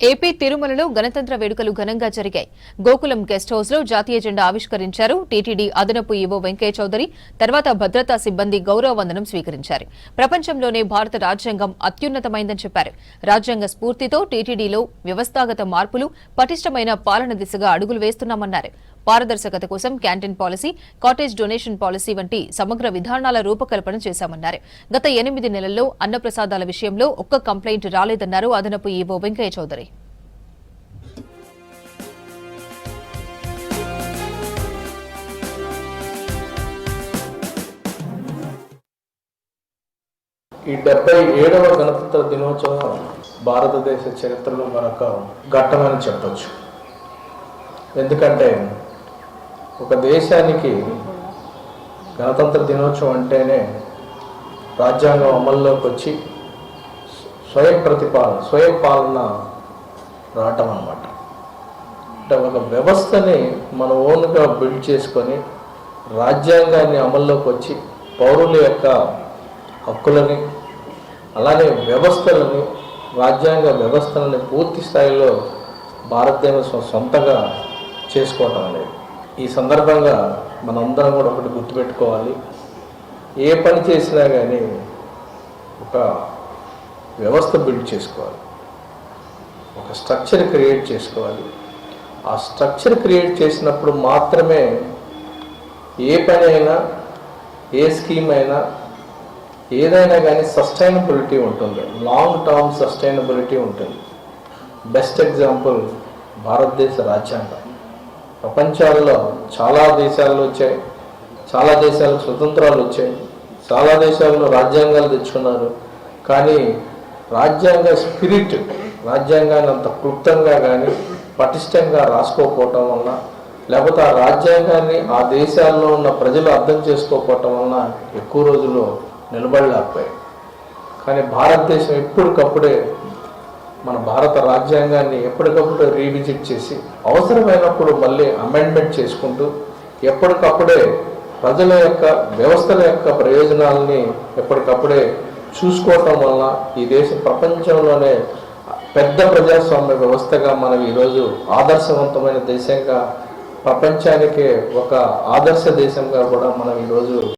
AP తిరుమలలో గణతంత్ర వేడుకలు ఘనంగా జరిగాయి. గోకులం గెస్ట్ హౌస్ లో జాతీయ జెండా ఆవిష్కరించారు. టీటీడీ అదనపు ఈవో వెంకయ్య చౌదరి తర్వాత భద్రతా సిబ్బంది గౌరవ వందనం స్వీకరించారు. ప్రపంచంలోనే భారత రాజ్యాంగం అత్యున్నతమైందని చెప్పారు. రాజ్యాంగ స్ఫూర్తితో టీటీడీలో వ్యవస్థాగత మార్పులు, పటిష్టమైన పాలన దిశగా అడుగులు వేస్తున్నామన్నారు. పారదర్శకత కోసం canteen policy, cottage donation policy వంటి సమగ్ర విధానాల రూపకల్పన చేశామన్నారు. గత 8 నెలల్లో అన్నప్రసాదాల విషయంలో ఒక్క కంప్లైంట్ రాలేదన్నారు అదనపు ఈవో వెంకయ్య చౌదరి. ఈ 77వ గణతంత్ర దినోత్సవం భారతదేశ చరిత్రలో మరొక ఘట్టమని చెప్పొచ్చు. ఎందుకంటే ఒక దేశానికి గణతంత్ర దినోత్సవం అంటేనే రాజ్యాంగం అమల్లోకి వచ్చి స్వయం పాలన రావటం అన్నమాట. అంటే ఒక వ్యవస్థని మన ఓన్గా బిల్డ్ చేసుకొని రాజ్యాంగాన్ని అమల్లోకి వచ్చి పౌరుల యొక్క హక్కులని, అలానే వ్యవస్థలని, రాజ్యాంగ వ్యవస్థలని పూర్తి స్థాయిలో భారతదేశం సొంతంగా చేసుకోవటం అనేది. ఈ సందర్భంగా మనందరం కూడా ఒకటి గుర్తుపెట్టుకోవాలి. ఏ పని చేసినా కానీ ఒక వ్యవస్థ బిల్డ్ చేసుకోవాలి, ఒక స్ట్రక్చర్ క్రియేట్ చేసుకోవాలి. ఆ స్ట్రక్చర్ క్రియేట్ చేసినప్పుడు మాత్రమే ఏ పని అయినా, ఏ స్కీమ్ అయినా, ఏదైనా కానీ సస్టైనబిలిటీ ఉంటుంది, లాంగ్ టర్మ్ సస్టైనబిలిటీ ఉంటుంది. బెస్ట్ ఎగ్జాంపుల్ భారతదేశ రాజ్యాంగం. ప్రపంచాల్లో చాలా దేశాల్లో వచ్చాయి, చాలా దేశాలకు స్వతంత్రాలు వచ్చాయి, చాలా దేశాల్లో రాజ్యాంగాలు తెచ్చుకున్నారు. కానీ రాజ్యాంగ స్పిరిట్, రాజ్యాంగాన్ని అంత క్లుప్తంగా కానీ పటిష్టంగా రాసుకోకపోవటం వలన, లేకపోతే ఆ రాజ్యాంగాన్ని ఆ దేశాల్లో ఉన్న ప్రజలు అర్థం చేసుకోకపోవటం వలన ఎక్కువ రోజులు నిలబడలేకపోయాయి. కానీ భారతదేశం ఎప్పటికప్పుడే మన భారత రాజ్యాంగాన్ని ఎప్పటికప్పుడు రీవిజిట్ చేసి అవసరమైనప్పుడు మళ్ళీ అమెండ్మెంట్ చేసుకుంటూ ఎప్పటికప్పుడే ప్రజల యొక్క వ్యవస్థల యొక్క ప్రయోజనాలని ఎప్పటికప్పుడే చూసుకోవటం వలన ఈ దేశం ప్రపంచంలోనే పెద్ద ప్రజాస్వామ్య వ్యవస్థగా మనం ఈరోజు ఆదర్శవంతమైన దేశంగా, ప్రపంచానికే ఒక ఆదర్శ దేశంగా కూడా మనం ఈరోజు